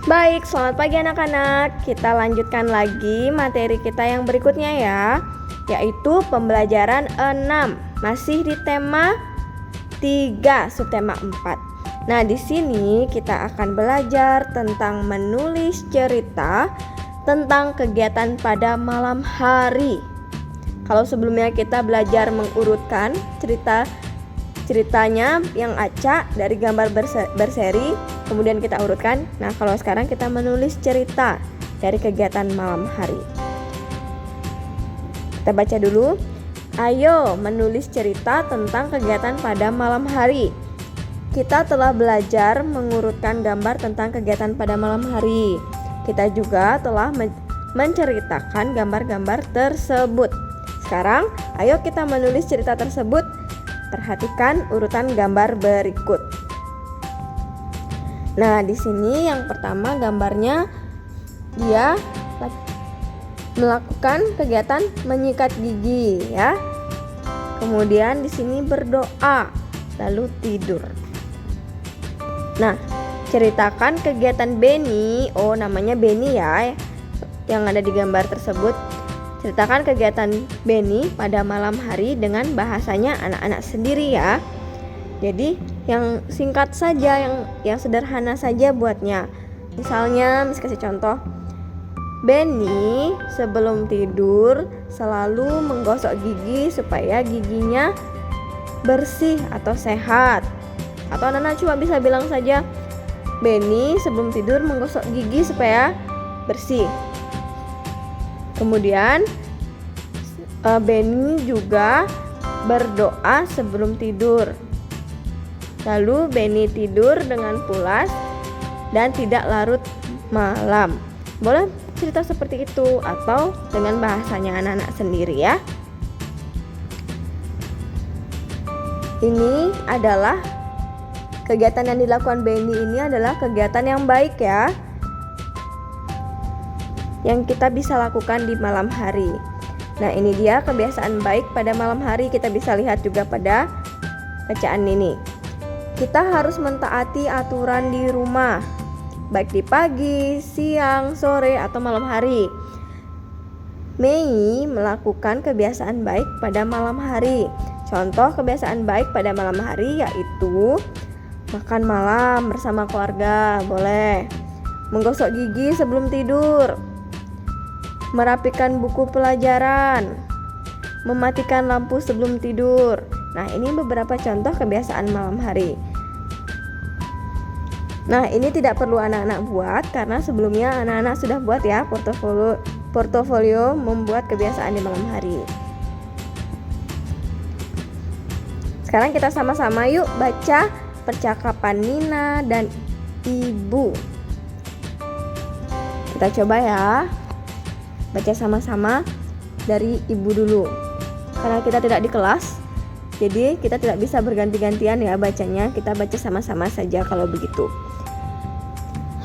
Baik, selamat pagi anak-anak. Kita lanjutkan lagi materi kita yang berikutnya ya, yaitu pembelajaran 6. Masih di tema 3, subtema 4. Nah, di sini kita akan belajar tentang menulis cerita tentang kegiatan pada malam hari. Kalau sebelumnya kita belajar mengurutkan ceritanya yang acak dari gambar berseri, kemudian kita urutkan. Nah, kalau sekarang kita menulis cerita dari kegiatan malam hari. Kita baca dulu. Ayo menulis cerita tentang kegiatan pada malam hari. Kita telah belajar mengurutkan gambar tentang kegiatan pada malam hari. Kita juga telah menceritakan gambar-gambar tersebut. Sekarang, ayo kita menulis cerita tersebut. Perhatikan urutan gambar berikut. Nah, di sini yang pertama gambarnya dia melakukan kegiatan menyikat gigi ya. Kemudian di sini berdoa, lalu tidur. Nah, ceritakan kegiatan Benny. Oh, namanya Benny ya, yang ada di gambar tersebut. Ceritakan kegiatan Benny pada malam hari dengan bahasanya anak-anak sendiri ya. Jadi yang singkat saja, yang sederhana saja buatnya. Misalnya, kasih contoh. Benny sebelum tidur selalu menggosok gigi supaya giginya bersih atau sehat. Atau anak-anak cuma bisa bilang saja, Benny sebelum tidur menggosok gigi supaya bersih. Kemudian Benny juga berdoa sebelum tidur. Lalu Benny tidur dengan pulas dan tidak larut malam. Boleh cerita seperti itu atau dengan bahasanya anak-anak sendiri ya. Ini adalah kegiatan yang dilakukan Benny, ini adalah kegiatan yang baik ya, yang kita bisa lakukan di malam hari. Nah, ini dia kebiasaan baik pada malam hari. Kita bisa lihat juga pada bacaan ini. Kita harus mentaati aturan di rumah, baik di pagi, siang, sore, atau malam hari. Mei melakukan kebiasaan baik pada malam hari. Contoh kebiasaan baik pada malam hari yaitu makan malam bersama keluarga, boleh. Menggosok gigi sebelum tidur. Merapikan buku pelajaran. Mematikan lampu sebelum tidur. Nah, ini beberapa contoh kebiasaan malam hari. Nah, ini tidak perlu anak-anak buat karena sebelumnya anak-anak sudah buat ya portofolio membuat kebiasaan di malam hari. Sekarang kita sama-sama yuk baca percakapan Nina dan Ibu. Kita coba ya. Baca sama-sama dari Ibu dulu. Karena kita tidak di kelas, jadi kita tidak bisa berganti-gantian ya bacanya. Kita baca sama-sama saja kalau begitu.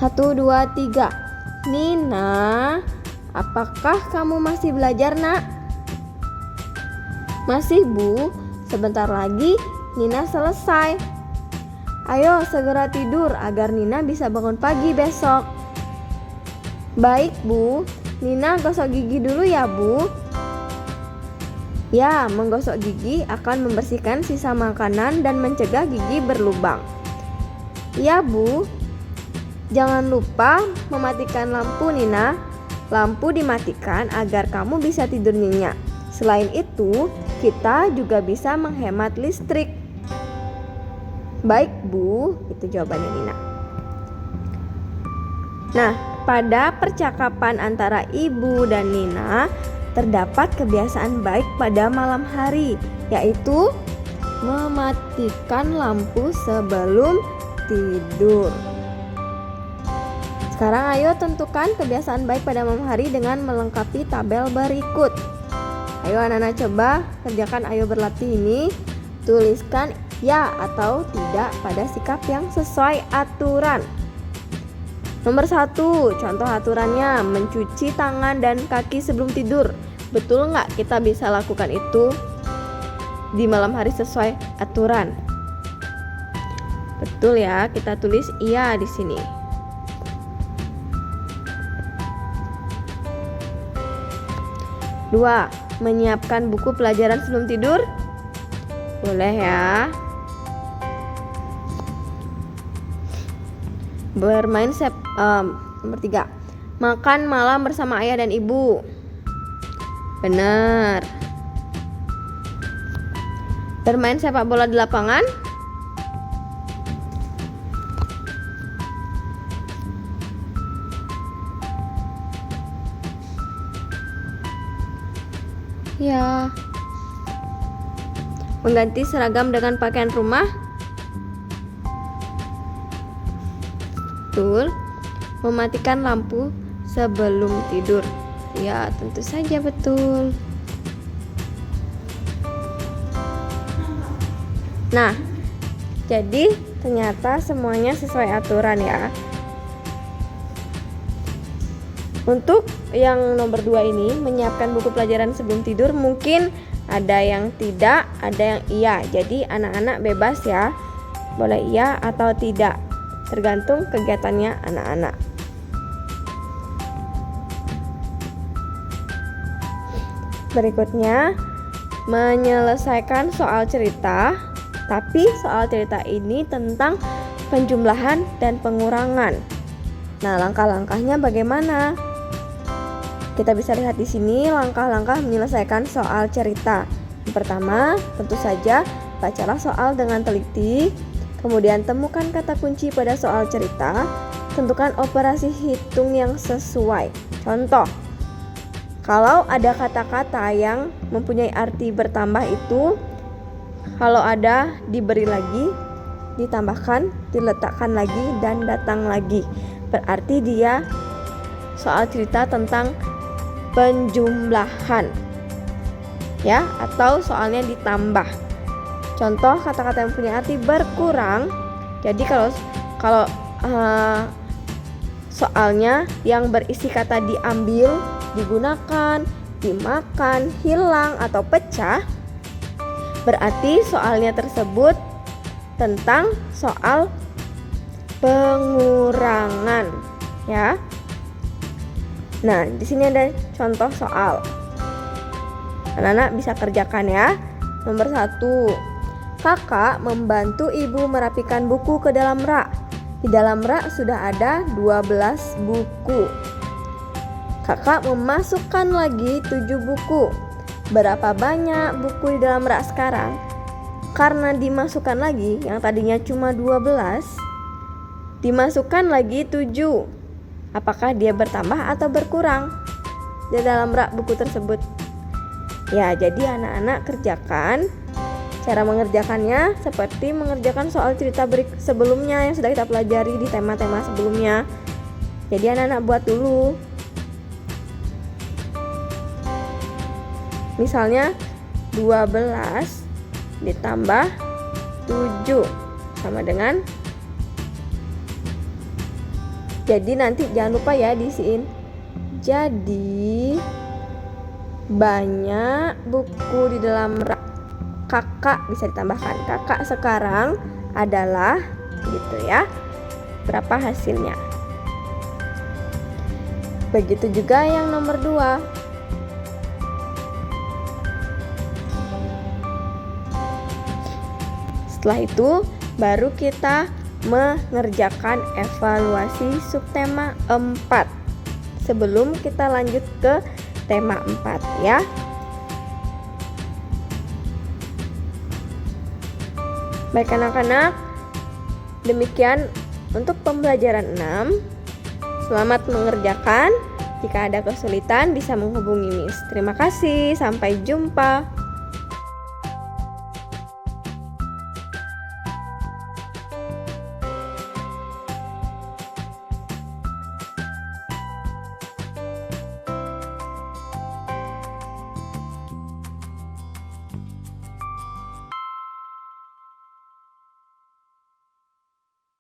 1, 2, 3. Nina, apakah kamu masih belajar, Nak? Masih, Bu. Sebentar lagi Nina selesai. Ayo segera tidur agar Nina bisa bangun pagi besok. Baik, Bu. Nina gosok gigi dulu ya, Bu. Ya, menggosok gigi akan membersihkan sisa makanan dan mencegah gigi berlubang. Ya, Bu. Jangan lupa mematikan lampu, Nina. Lampu dimatikan agar kamu bisa tidur nyenyak. Selain itu, kita juga bisa menghemat listrik. Baik, Bu. Itu jawabannya Nina. Nah, pada percakapan antara Ibu dan Nina terdapat kebiasaan baik pada malam hari, yaitu mematikan lampu sebelum tidur. Sekarang ayo tentukan kebiasaan baik pada malam hari dengan melengkapi tabel berikut. Ayo anak-anak coba kerjakan ayo berlatih ini. Tuliskan ya atau tidak pada sikap yang sesuai aturan. Nomor 1, contoh aturannya mencuci tangan dan kaki sebelum tidur. Betul nggak kita bisa lakukan itu di malam hari sesuai aturan? Betul ya, kita tulis iya di sini. 2. Menyiapkan buku pelajaran sebelum tidur? Boleh ya. Bermain nomor 3. Makan malam bersama ayah dan ibu. Benar. Bermain sepak bola di lapangan? Ya. Mengganti seragam dengan pakaian rumah? Betul. Mematikan lampu sebelum tidur? Ya, tentu saja betul. Nah, jadi ternyata semuanya sesuai aturan ya. Untuk yang nomor 2 ini, menyiapkan buku pelajaran sebelum tidur, mungkin ada yang tidak, ada yang iya. Jadi anak-anak bebas ya, boleh iya atau tidak, tergantung kegiatannya anak-anak. Berikutnya, menyelesaikan soal cerita. Tapi soal cerita ini tentang penjumlahan dan pengurangan. Nah, langkah-langkahnya bagaimana? Kita bisa lihat di sini langkah-langkah menyelesaikan soal cerita. Yang pertama, tentu saja bacalah soal dengan teliti. Kemudian temukan kata kunci pada soal cerita. Tentukan operasi hitung yang sesuai. Contoh, kalau ada kata-kata yang mempunyai arti bertambah itu, kalau ada diberi lagi, ditambahkan, diletakkan lagi, dan datang lagi. Berarti dia soal cerita tentang penjumlahan ya, atau soalnya ditambah. Contoh kata-kata yang punya arti berkurang. Jadi kalau soalnya yang berisi kata diambil, digunakan, dimakan, hilang, atau pecah, berarti soalnya tersebut tentang soal pengurangan ya. Nah, di sini ada contoh soal. Anak-anak bisa kerjakan ya. Nomor 1. Kakak membantu ibu merapikan buku ke dalam rak. Di dalam rak sudah ada 12 buku. Kakak memasukkan lagi 7 buku. Berapa banyak buku di dalam rak sekarang? Karena dimasukkan lagi, yang tadinya cuma 12, dimasukkan lagi 7. Apakah dia bertambah atau berkurang di dalam rak buku tersebut? Ya, jadi anak-anak kerjakan. Cara mengerjakannya seperti mengerjakan soal cerita sebelumnya yang sudah kita pelajari di tema-tema sebelumnya. Jadi anak-anak buat dulu. Misalnya 12 ditambah 7 sama dengan, jadi nanti jangan lupa ya diisiin. Jadi banyak buku di dalam rak kakak, bisa ditambahkan kakak sekarang adalah gitu ya. Berapa hasilnya? Begitu juga yang nomor 2. Setelah itu baru kita mengerjakan evaluasi subtema 4 sebelum kita lanjut ke tema 4 ya. Baik anak-anak, demikian untuk pembelajaran 6. Selamat mengerjakan. Jika ada kesulitan bisa menghubungi Miss. Terima kasih, sampai jumpa.